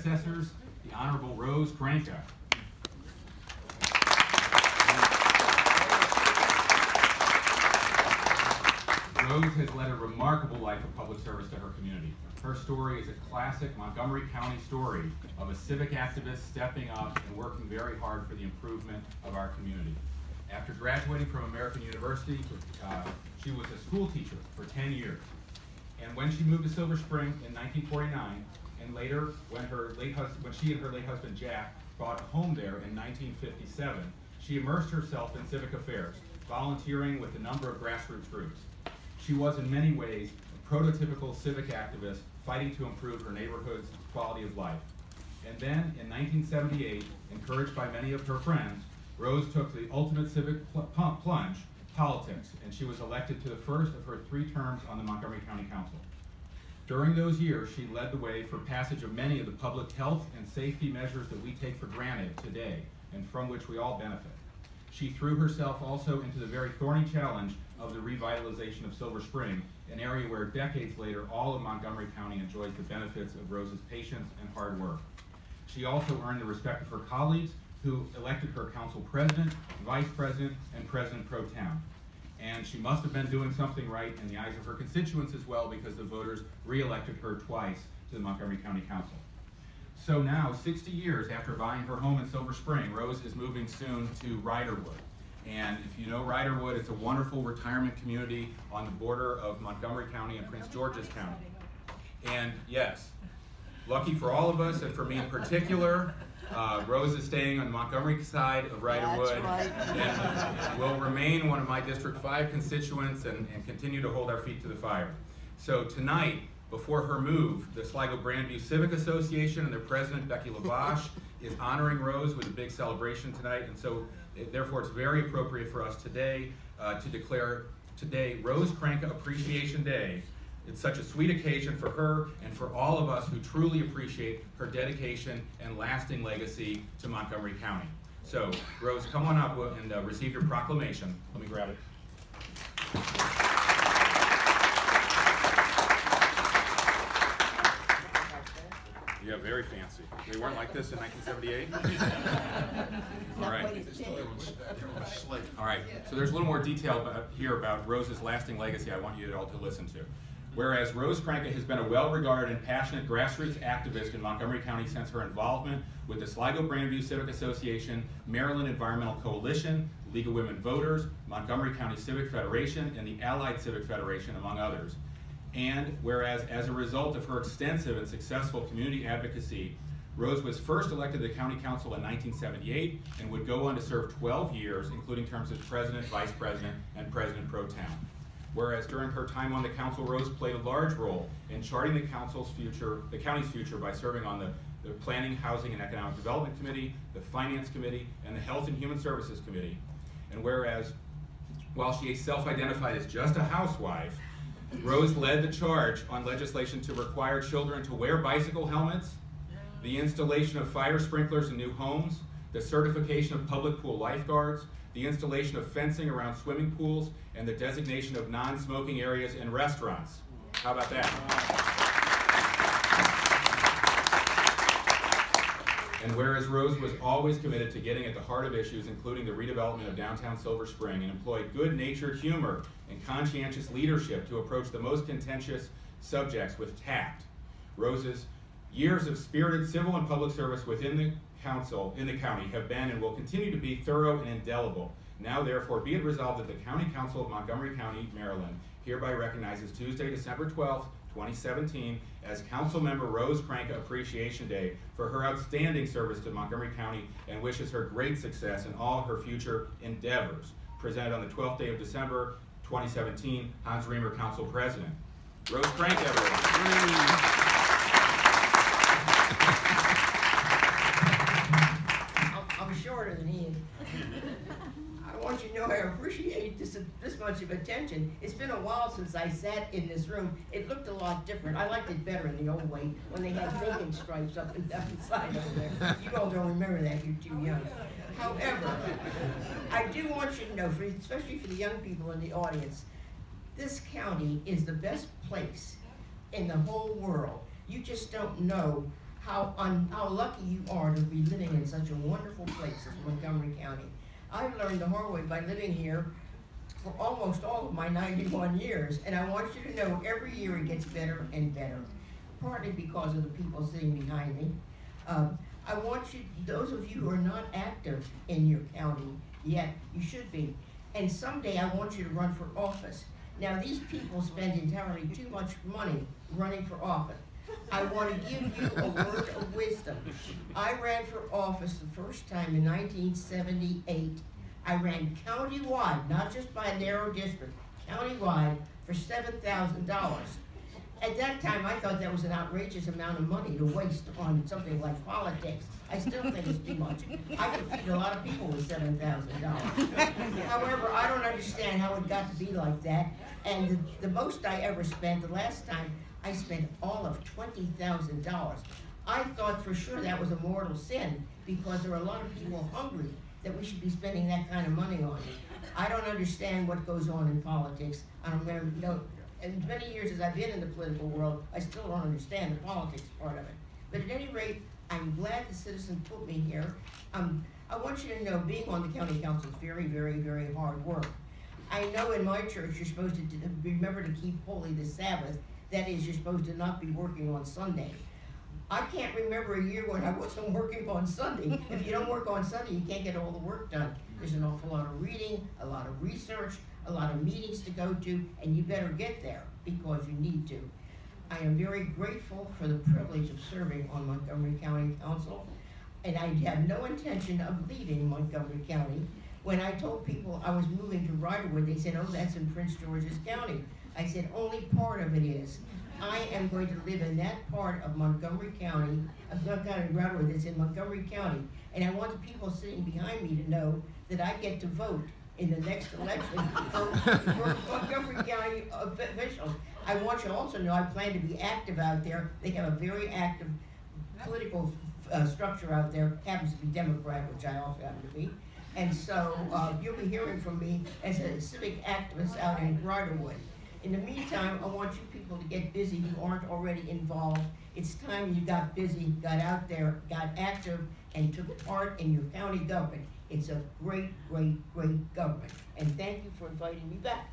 predecessors, the Honorable Rose Kranka. Rose has led a remarkable life of public service to her community. Her story is a classic Montgomery County story of a civic activist stepping up and working very hard for the improvement of our community. After graduating from American University, she was a school teacher for 10 years. And when she moved to Silver Spring in 1949, and later when she and her late husband Jack bought a home there in 1957, she immersed herself in civic affairs, volunteering with a number of grassroots groups. She was in many ways a prototypical civic activist fighting to improve her neighborhood's quality of life. And then in 1978, encouraged by many of her friends, Rose took the ultimate civic plunge, politics, and she was elected to the first of her 3 terms on the Montgomery County Council. During those years, she led the way for passage of many of the public health and safety measures that we take for granted today and from which we all benefit. She threw herself also into the very thorny challenge of the revitalization of Silver Spring, an area where decades later all of Montgomery County enjoys the benefits of Rose's patience and hard work. She also earned the respect of her colleagues who elected her council president, vice president, and president pro tem. And she must have been doing something right in the eyes of her constituents as well, because the voters re-elected her twice to the Montgomery County Council. So now, 60 years after buying her home in Silver Spring, Rose is moving soon to Riderwood. And if you know Riderwood, it's a wonderful retirement community on the border of Montgomery County and Prince George's County. And yes, lucky for all of us, and for me in particular, Rose is staying on the Montgomery side of Riderwood, right. And will remain one of my District 5 constituents and continue to hold our feet to the fire. So tonight, before her move, the Sligo Grandview Civic Association and their president, Becky Lavash, is honoring Rose with a big celebration tonight, and so therefore it's very appropriate for us today to declare today Rose Kranka Appreciation Day. It's such a sweet occasion for her and for all of us who truly appreciate her dedication and lasting legacy to Montgomery County. So, Rose, come on up and receive your proclamation. Let me grab it. Yeah, very fancy. They weren't like this in 1978? All right. All right, so there's a little more detail here about Rose's lasting legacy I want you all to listen to. Whereas Rose Kranka has been a well-regarded and passionate grassroots activist in Montgomery County since her involvement with the Sligo Grandview Civic Association, Maryland Environmental Coalition, League of Women Voters, Montgomery County Civic Federation, and the Allied Civic Federation, among others. And whereas as a result of her extensive and successful community advocacy, Rose was first elected to the County Council in 1978 and would go on to serve 12 years, including terms as President, Vice President, and President Pro Tem. Whereas during her time on the Council, Rose played a large role in charting the county's future by serving on the Planning, Housing, and Economic Development Committee, the Finance Committee, and the Health and Human Services Committee. And whereas, while she self-identified as just a housewife, Rose led the charge on legislation to require children to wear bicycle helmets, the installation of fire sprinklers in new homes, the certification of public pool lifeguards, the installation of fencing around swimming pools, and the designation of non-smoking areas in restaurants. How about that? And whereas Rose was always committed to getting at the heart of issues, including the redevelopment of downtown Silver Spring, and employed good-natured humor and conscientious leadership to approach the most contentious subjects with tact, Rose's years of spirited civil and public service within the county have been and will continue to be thorough and indelible. Now, therefore, be it resolved that the County Council of Montgomery County, Maryland, hereby recognizes Tuesday, December 12th, 2017, as Councilmember Rose Kranka Appreciation Day for her outstanding service to Montgomery County, and wishes her great success in all her future endeavors. Presented on the 12th day of December, 2017, Hans Reamer, Council President. Rose Kranka, everyone. I'm shorter than he is. I want you to know I appreciate this much of attention. It's been a while since I sat in this room. It looked a lot different. I liked it better in the old way when they had bacon stripes up and down the side over there. You all don't remember that, you're too young. However, I do want you to know, especially for the young people in the audience, this county is the best place in the whole world. You just don't know how lucky you are to be living in such a wonderful place as Montgomery County. I've learned the hard way by living here for almost all of my 91 years, and I want you to know every year it gets better and better, partly because of the people sitting behind me. I want you, those of you who are not active in your county yet, you should be, and someday I want you to run for office. Now these people spend entirely too much money running for office. I want to give you a word of wisdom. I ran for office the first time in 1978. I ran countywide, not just by a narrow district, countywide for $7,000. At that time, I thought that was an outrageous amount of money to waste on something like politics. I still think it's too much. I could feed a lot of people with $7,000. However, I don't understand how it got to be like that. And the most I ever spent, the last time, I spent all of $20,000. I thought for sure that was a mortal sin because there are a lot of people hungry that we should be spending that kind of money on. I don't understand what goes on in politics. I don't know. As many years as I've been in the political world, I still don't understand the politics part of it. But at any rate, I'm glad the citizens put me here. I want you to know being on the county council is very, very, very hard work. I know in my church you're supposed to remember to keep holy the Sabbath. That is, you're supposed to not be working on Sunday. I can't remember a year when I wasn't working on Sunday. If you don't work on Sunday, you can't get all the work done. There's an awful lot of reading, a lot of research, a lot of meetings to go to, and you better get there because you need to. I am very grateful for the privilege of serving on Montgomery County Council, and I have no intention of leaving Montgomery County. When I told people I was moving to Riderwood, they said, oh, that's in Prince George's County. I said, only part of it is. I am going to live in that part of Montgomery County, Riderwood that's in Montgomery County, and I want the people sitting behind me to know that I get to vote in the next election for Montgomery County officials. I want you to also know I plan to be active out there. They have a very active political structure out there, happens to be Democrat, which I also happen to be. And so you'll be hearing from me as a civic activist out in Riderwood. In the meantime, I want you people to get busy who aren't already involved. It's time you got busy, got out there, got active, and took part in your county government. It's a great, great, great government. And thank you for inviting me back.